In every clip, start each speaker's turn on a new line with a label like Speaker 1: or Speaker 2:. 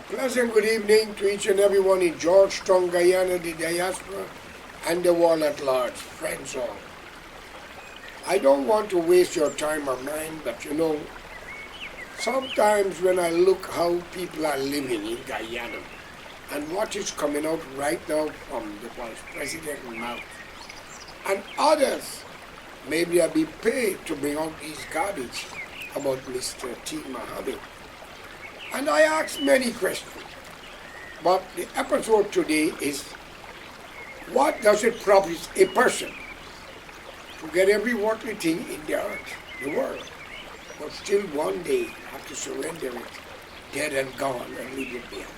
Speaker 1: Pleasant good evening to each and everyone in Georgetown, Guyana, the diaspora, and the world at large. Friends all. I don't want to waste your time or mine, but sometimes when I look how people are living in Guyana and what is coming out right now from the vice president's mouth, and others, maybe I'll be paid to bring out these garbage about Mr. T. Mohammed. And I ask many questions. But the episode today is, what does it profit a person to get every worldly thing in the earth, the world, but still one day have to surrender it, dead and gone, and leave it behind?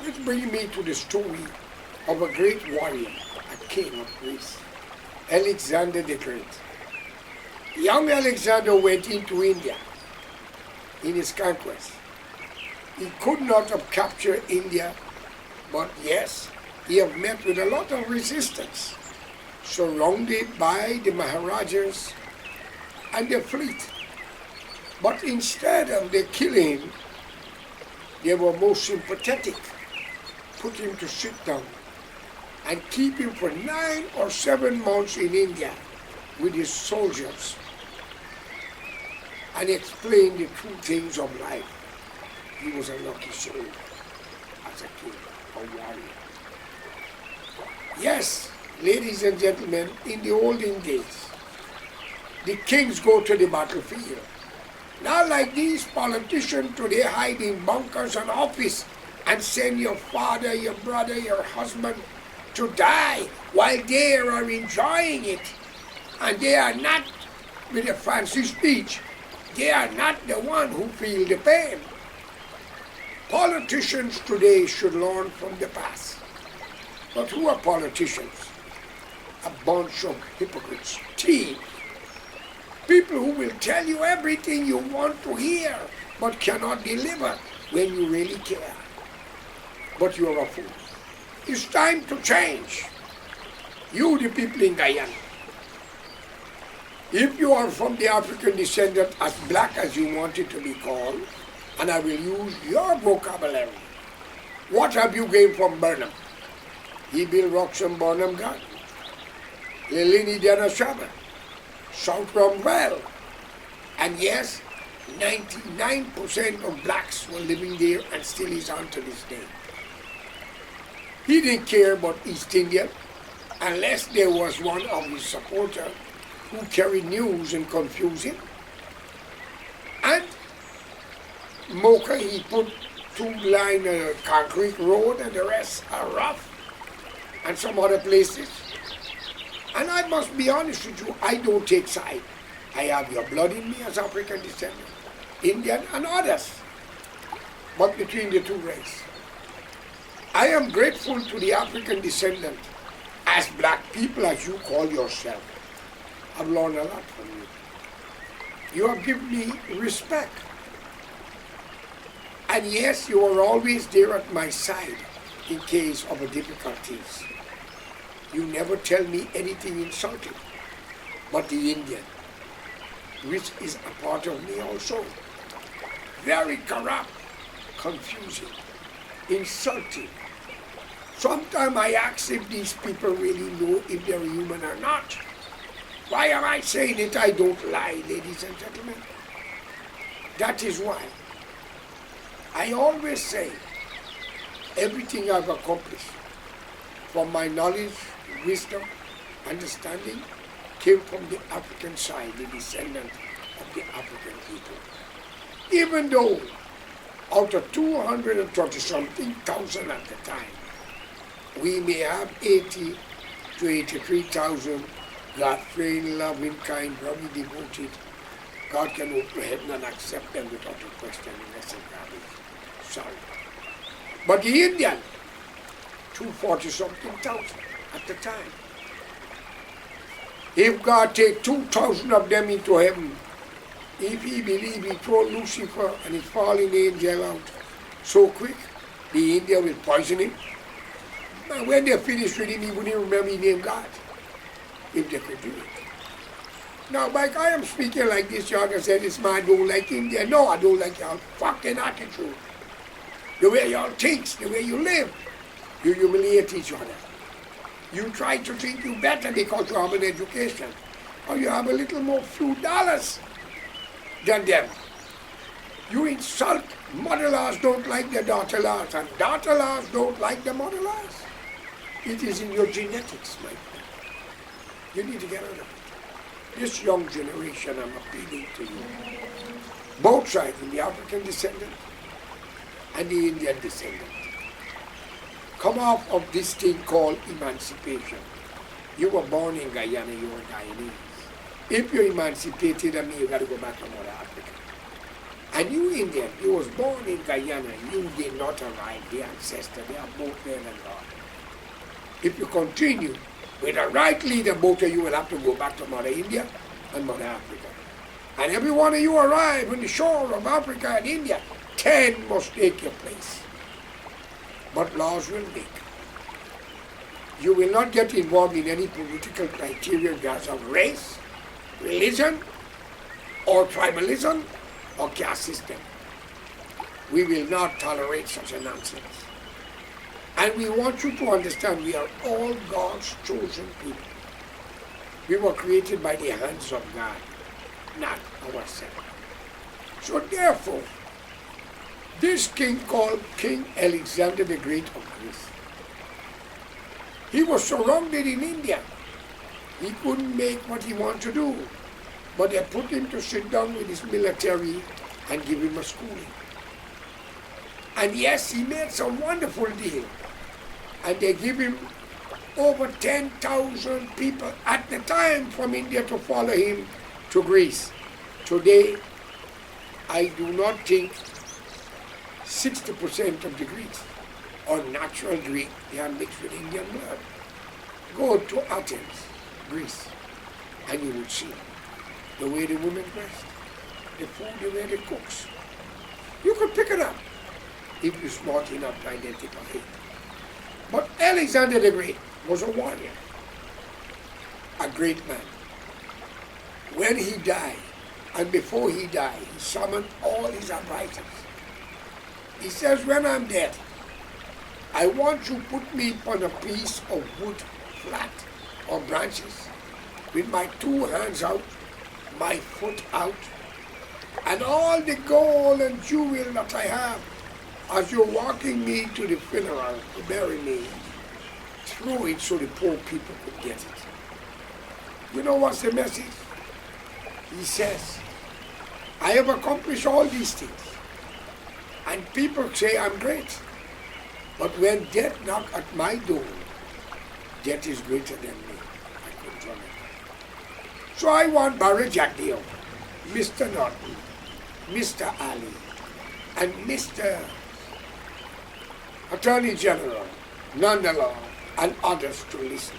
Speaker 1: Let's bring me to the story of a great warrior, a king of Greece, Alexander the Great. Young Alexander went into India in his conquest. He could not have captured India, but yes, he have met with a lot of resistance, surrounded by the Maharajas and their fleet. But instead of they killing him, they were most sympathetic, put him to sit down and keep him for 9 or 7 months in India with his soldiers and explain the true things of life. He was a lucky soul as a king, a warrior. Yes, ladies and gentlemen, in the olden days, the kings go to the battlefield. Not like these politicians today hide in bunkers and office and send your father, your brother, your husband to die while they are enjoying it. And they are not, with a fancy speech, they are not the one who feel the pain. Politicians today should learn from the past. But who are politicians? A bunch of hypocrites, thieves, people who will tell you everything you want to hear, but cannot deliver when you really care. But you are a fool. It's time to change. You, the people in Guyana, if you are from the African descendant, as black as you want it to be called, and I will use your vocabulary, what have you gained from Burnham? He built Roxham Burnham Garden, Lilini Dana Shaba, South Well, and yes, 99% of blacks were living there and still is on to this day. He didn't care about East India unless there was one of his supporters who carried news and confused him. And Mocha, he put 2-line concrete road and the rest are rough, and some other places. And I must be honest with you, I don't take side. I have your blood in me as African descendant, Indian and others, but between the two races. I am grateful to the African descendant, as black people as you call yourself. I've learned a lot from you. You have given me respect. And yes, you are always there at my side in case of difficulties. You never tell me anything insulting, but the Indian, which is a part of me also, very corrupt, confusing, insulting. Sometimes I ask if these people really know if they're human or not. Why am I saying it? I don't lie, ladies and gentlemen. That is why I always say everything I've accomplished from my knowledge, wisdom, understanding came from the African side, the descendant of the African people. Even though out of 230-something thousand at the time, we may have 80 to 83,000 God-fearing, loving, kind, very devoted. God can open heaven and accept them without a question unless they garbage. Sorry. But the Indian, 240-something thousand at the time. If God take 2,000 of them into heaven, if he believe he throw Lucifer and his fallen angel out so quick, the Indian will poison him. And when they finish with him, he wouldn't remember his name God, if they could do it. Now, Mike, I am speaking like this, y'all can say this man don't like India. No, I don't like y'all fucking attitude. the way you all think, the way you live. You humiliate each other. You try to think you better because you have an education, or you have a little more few dollars than them. You insult mother-in-laws don't like their daughter-in-laws, and daughter-in-laws don't like their mother-in-laws. It is in your genetics, my friend. You need to get out of it. This young generation, I'm appealing to you. Both sides, the African descendant and the Indian descendant. Come off of this thing called emancipation. You were born in Guyana, you were Guyanese. If you're emancipated, I mean you got to go back to North Africa. And you Indian, you was born in Guyana, you did not arrive, the ancestor, they are both there and gone. If you continue with the right leader, both of you will have to go back to Mother India and Mother Africa. And every one of you arrive on the shore of Africa and India, 10 must take your place. But laws will make. You will not get involved in any political criteria because of race, religion, or tribalism, or caste system. We will not tolerate such a nonsense. And we want you to understand we are all God's chosen people. We were created by the hands of God, not ourselves. So therefore, this king called King Alexander the Great of Greece, he was surrounded in India. He couldn't make what he wanted to do, but they put him to sit down with his military and give him a schooling. And yes, he made some wonderful deal. And they give him over 10,000 people at the time from India to follow him to Greece. Today, I do not think 60% of the Greeks are natural Greek. They are mixed with Indian blood. Go to Athens, Greece, and you will see the way the women dress, the food, the way the cooks. You could pick it up if you're smart enough to identify it. But Alexander the Great was a warrior, a great man. When he died, and before he died, he summoned all his advisors. He says, when I'm dead, I want you to put me on a piece of wood, flat, or branches, with my 2 hands out, my foot out, and all the gold and jewel that I have, as you're walking me to the funeral to bury me, throw it so the poor people could get it. You know what's the message? He says, I have accomplished all these things. And people say I'm great. But when death knocks at my door, death is greater than me. I control it. So I want Barry Jagdeo, Mr. Norton, Mr. Ali, and Mr. Attorney General, Nandalaw, and others to listen.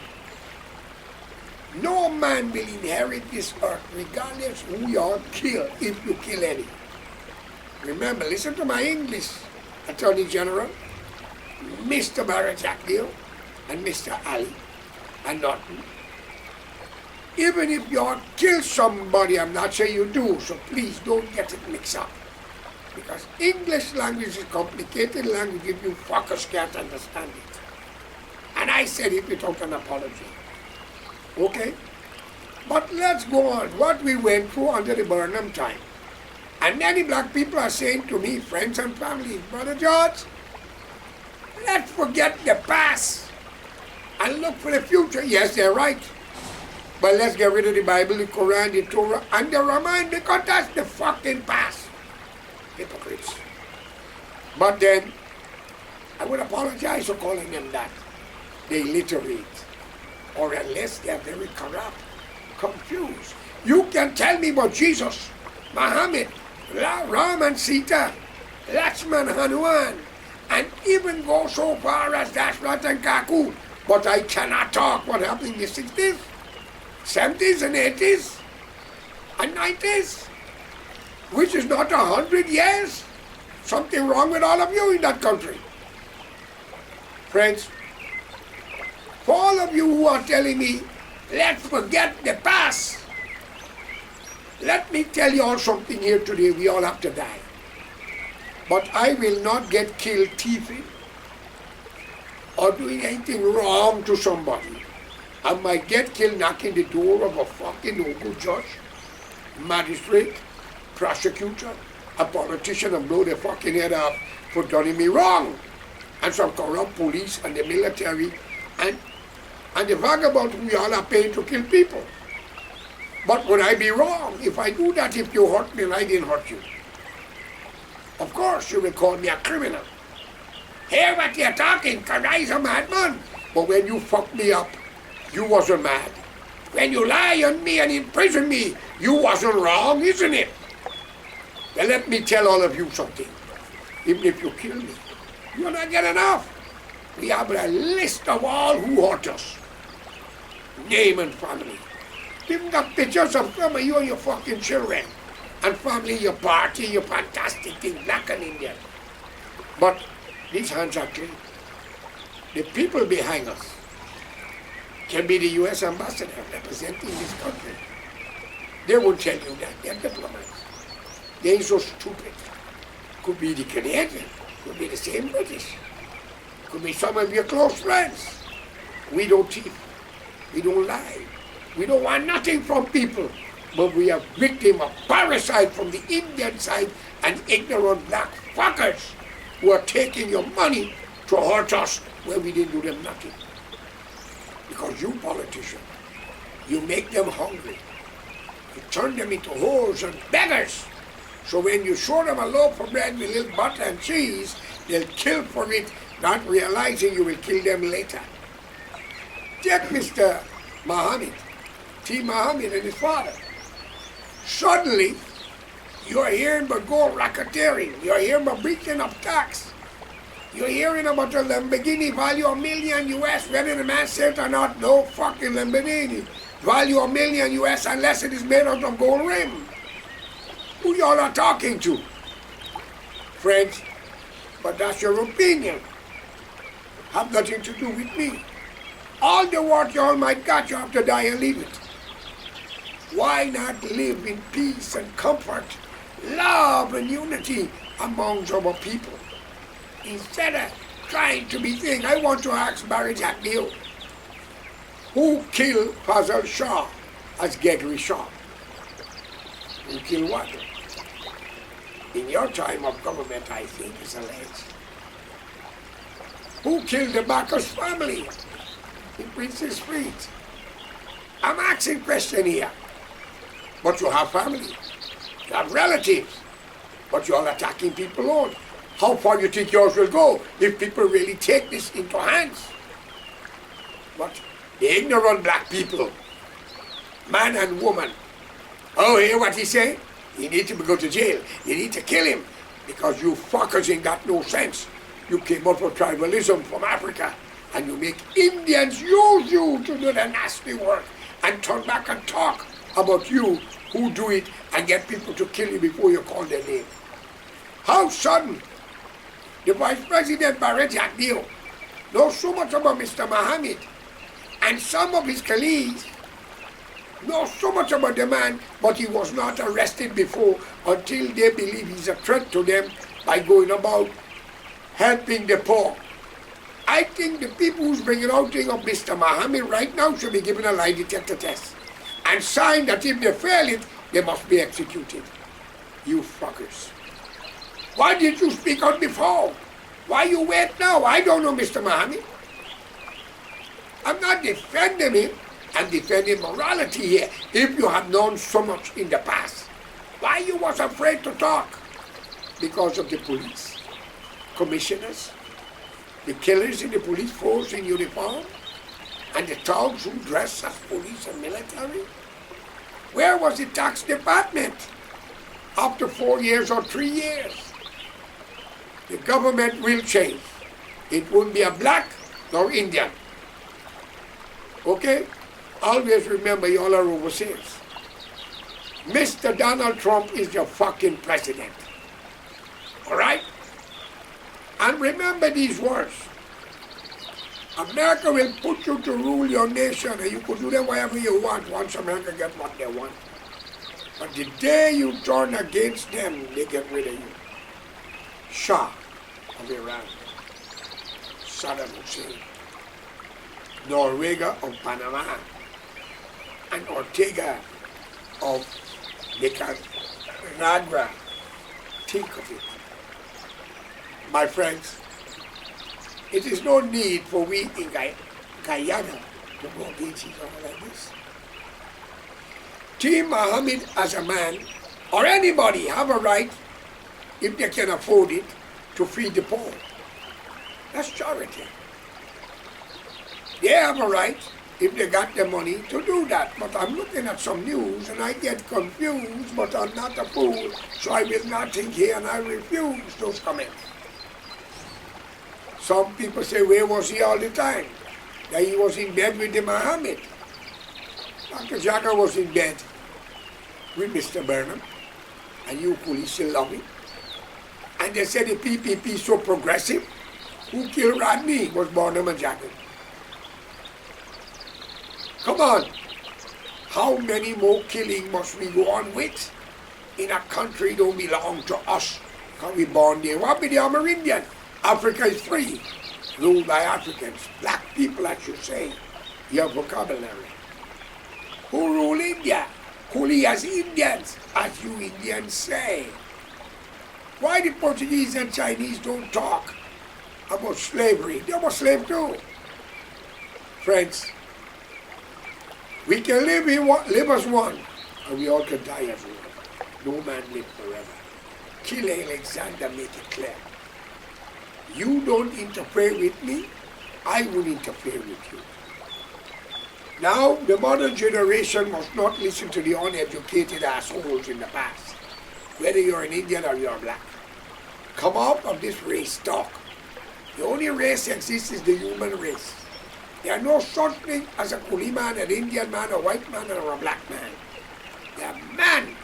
Speaker 1: No man will inherit this earth regardless who you are, kill if you kill any. Remember, listen to my English, Attorney General, Mr. Barry Jagdeo, and Mr. Ali, and Norton. Even if you are kill somebody, I'm not saying you do, so please don't get it mixed up. Because English language is a complicated language if you fuckers can't understand it. And I said it without an apology. Okay? But let's go on. What we went through under the Burnham time. And many black people are saying to me, friends and family, Brother George, let's forget the past and look for the future. Yes, they're right. But let's get rid of the Bible, the Quran, the Torah, and the Ramayana, because that's the fucking past. Hypocrites. But then, I would apologize for calling them that. They illiterate. Or unless they're very corrupt, confused. You can tell me about Jesus, Muhammad, Ram and Sita, Lakshman, Hanuman, and even go so far as Dashrath and Kaku. But I cannot talk what happened in the 60s, 70s and 80s and 90s, which is not 100 years. Something wrong with all of you in that country. Friends, for all of you who are telling me, let's forget the past, let me tell you all something here today. We all have to die. But I will not get killed thieving or doing anything wrong to somebody. I might get killed knocking the door of a fucking local judge, magistrate, prosecutor, a politician, and blow their fucking head off for doing me wrong. And some corrupt police and the military and the vagabonds we all are paid to kill people. But would I be wrong if I do that if you hurt me and I didn't hurt you? Of course you will call me a criminal. Hear what you're talking, cause I's a madman. But when you fuck me up, you wasn't mad. When you lie on me and imprison me, you wasn't wrong, isn't it? Well, let me tell all of you something. Even if you kill me, you'll not get enough. We have a list of all who hurt us. Name and family. Even got pictures of some of you and your fucking children. And family, your party, your fantastic thing, black and Indian. But these hands are clean. The people behind us can be the U.S. ambassador representing this country. They won't tell you that. They're diplomats. They ain't so stupid. Could be the Canadian. Could be the same British. Could be some of your close friends. We don't cheat. We don't lie. We don't want nothing from people. But we are victim of parasite from the Indian side and ignorant black fuckers who are taking your money to hurt us when we didn't do them nothing. Because you politicians, you make them hungry. You turn them into whores and beggars. So when you show them a loaf of bread with a little butter and cheese, they'll kill for it, not realizing you will kill them later. Take Mr. Muhammad, T. Muhammad and his father. Suddenly, you're hearing about gold racketeering. You're hearing about breaching of tax. You're hearing about a Lamborghini value $1 million US, whether the man said it or not, no fucking Lamborghini. Value $1 million US unless it is made out of gold rim. Who y'all are talking to? Friends, but that's your opinion. Have nothing to do with me. All the work y'all might got, you have to die and leave it. Why not live in peace and comfort, love and unity amongst our people? Instead of trying to be thing, I want to ask Barry Jack Neal, who killed Fazal Shah as Gregory Shaw? Who killed what? In your time of government, I think is alleged. Who killed the Bacchus family in Princess Street? I'm asking question here. But you have family, you have relatives, but you're all attacking people on. How far you think yours will go if people really take this into hands? But the ignorant black people, man and woman, oh, hear what he say? He needs to go to jail. You need to kill him because you fuckers ain't got no sense. You came up with tribalism from Africa and you make Indians use you to do the nasty work and turn back and talk about you who do it and get people to kill you before you call their name. How sudden the Vice President Barry Jack Neal knows so much about Mr. Muhammad and some of his colleagues know so much about the man, but he was not arrested before until they believe he's a threat to them by going about helping the poor. I think the people who's bringing out thing of Mr. Muhammad right now should be given a lie detector test and sign that if they fail it, they must be executed. You fuckers. Why did you speak out before? Why you wait now? I don't know Mr. Muhammad. I'm not defending him. I'm defending morality here. If you have known so much in the past, why you was afraid to talk? Because of the police, commissioners, the killers in the police force in uniform, and the thugs who dress as police and military? Where was the tax department after 4 years or 3 years? The government will change. It won't be a black nor Indian. Okay? Always remember you all are overseas. Mr. Donald Trump is your fucking president. All right? And remember these words. America will put you to rule your nation and you could do them whatever you want once America gets what they want. But the day you turn against them, they get rid of you. Shah of Iran, Saddam Hussein, Noriega of Panama, and Ortega of Nicaragua. Think of it. My friends, it is no need for we in Guyana to go against each other like this. Team Mohammed as a man, or anybody, have a right, if they can afford it, to feed the poor. That's charity. They have a right, if they got the money, to do that. But I'm looking at some news and I get confused, but I'm not a fool, so I will not think here and I refuse those comments. Some people say, where was he all the time? That he was in bed with the Muhammad. Dr. Jagger was in bed with Mr. Burnham, and you police still love me. And they said the PPP is so progressive. Who killed Rodney was Burnham and Jagger. Come on, how many more killing must we go on with in a country don't belong to us? Can we born there? What be the Amerindian? Africa is free, ruled by Africans, black people I should say, your vocabulary. Who rule India? Only as Indians, as you Indians say. Why the Portuguese and Chinese don't talk about slavery? They were slaves too. Friends, we can live as one, and we all can die as one. No man live forever. Kill Alexander, make it clear. You don't interfere with me, I will interfere with you. Now, the modern generation must not listen to the uneducated assholes in the past, whether you're an Indian or you're black. Come out of this race talk. The only race that exists is the human race. There are no such thing as a Kuli man, an Indian man, a white man, or a black man. They are man.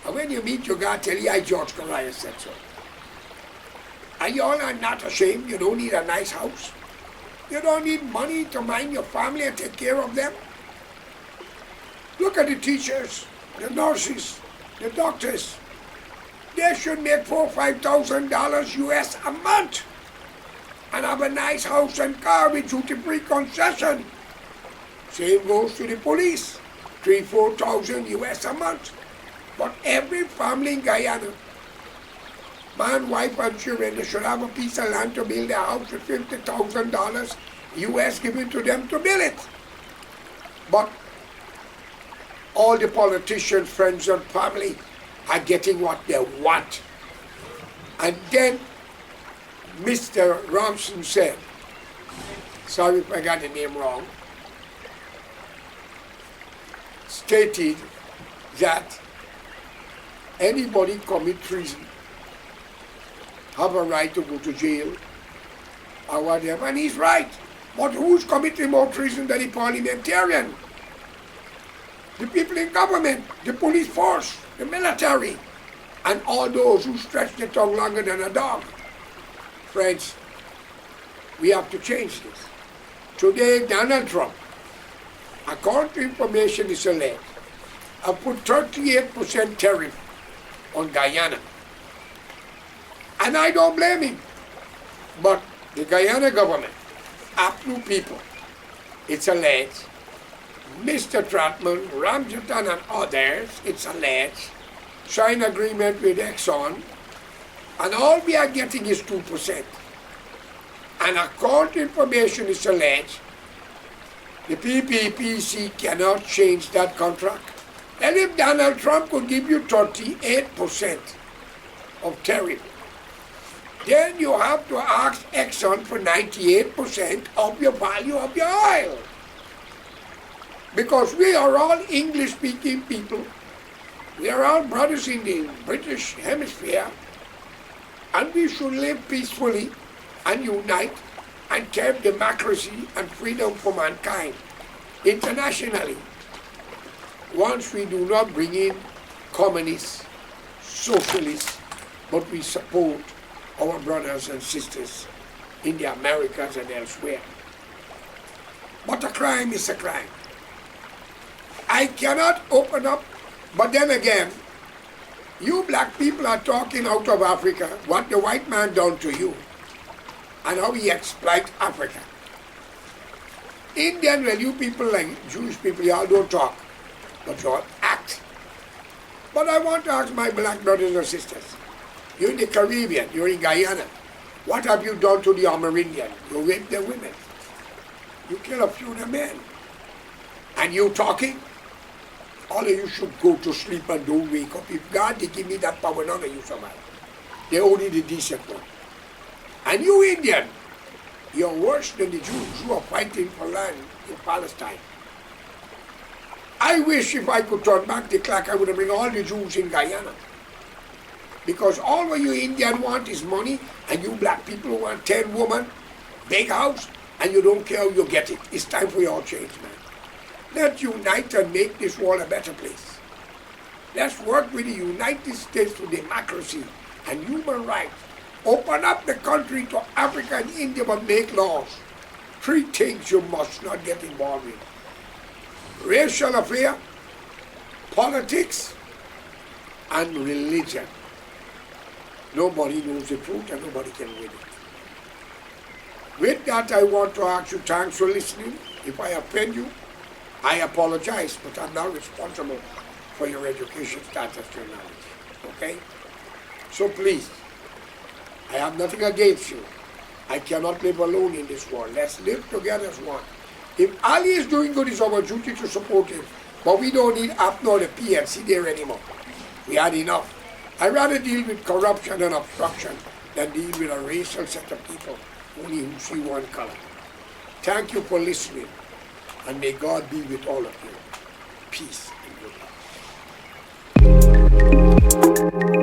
Speaker 1: And when you meet your God, tell you, I George Correa said so. And you all are not ashamed. You don't need a nice house. You don't need money to mind your family and take care of them. Look at the teachers, the nurses, the doctors. They should make $4,000 or $5,000 US a month and have a nice house and car with duty-free concession. Same goes to the police, $3,000 to $4,000 US a month. But every family in Guyana, man, wife, and children, they should have a piece of land to build a house with $50,000 US given to them to build it. But all the politicians, friends, and family are getting what they want. And then Mr. Ramson said, sorry if I got the name wrong, stated that anybody commit treason have a right to go to jail or whatever, and he's right. But who's committing more treason than the parliamentarian? The people in government, the police force, the military, and all those who stretch their tongue longer than a dog. Friends, we have to change this. Today, Donald Trump, according to information is alleged, have put 38% tariff on Guyana. And I don't blame him. But the Guyana government, APNU people, it's alleged, Mr. Trotman, Ramjatan and others, it's alleged, signed agreement with Exxon, and all we are getting is 2%. And according to information is alleged, the PPPC cannot change that contract. And if Donald Trump could give you 38% of tariff, then you have to ask Exxon for 98% of your value of your oil. Because we are all English-speaking people. We are all brothers in the British hemisphere. And we should live peacefully and unite and keep democracy and freedom for mankind internationally. Once we do not bring in communists, socialists, but we support our brothers and sisters in the Americas and elsewhere. But a crime is a crime. I cannot open up, but then again, You black people are talking out of Africa what the white man done to you and how he exploit Africa. Indian, well, you people like Jewish people, y'all don't talk, but y'all act. But I want to ask my black brothers and sisters, you're in the Caribbean, you're in Guyana. What have you done to the Amerindian? You rape their women. You kill a few of the men. And you talking? All of you should go to sleep and don't wake up. If God did give me that power, none of you survive. They're only the decent one. And you Indian, you're worse than the Jews who are fighting for land in Palestine. I wish if I could turn back the clock, I would have bring all the Jews in Guyana. Because all what you Indian want is money, and you black people want 10 women, big house, and you don't care how you get it. It's time for your change, man. Let's unite and make this world a better place. Let's work with the United States for democracy and human rights. Open up the country to Africa and India, but make laws. 3 things you must not get involved in. Racial affair, politics, and religion. Nobody knows the truth and nobody can win it. With that, I want to ask you, thanks for listening. If I offend you, I apologize, but I'm not responsible for your education status, your knowledge. Okay? So please, I have nothing against you. I cannot live alone in this world. Let's live together as one. If Ali is doing good, it's our duty to support him. But we don't need APNO or the PNC there anymore. We had enough. I'd rather deal with corruption and obstruction than deal with a racial set of people only who see one color. Thank you for listening, and may God be with all of you. Peace and good luck.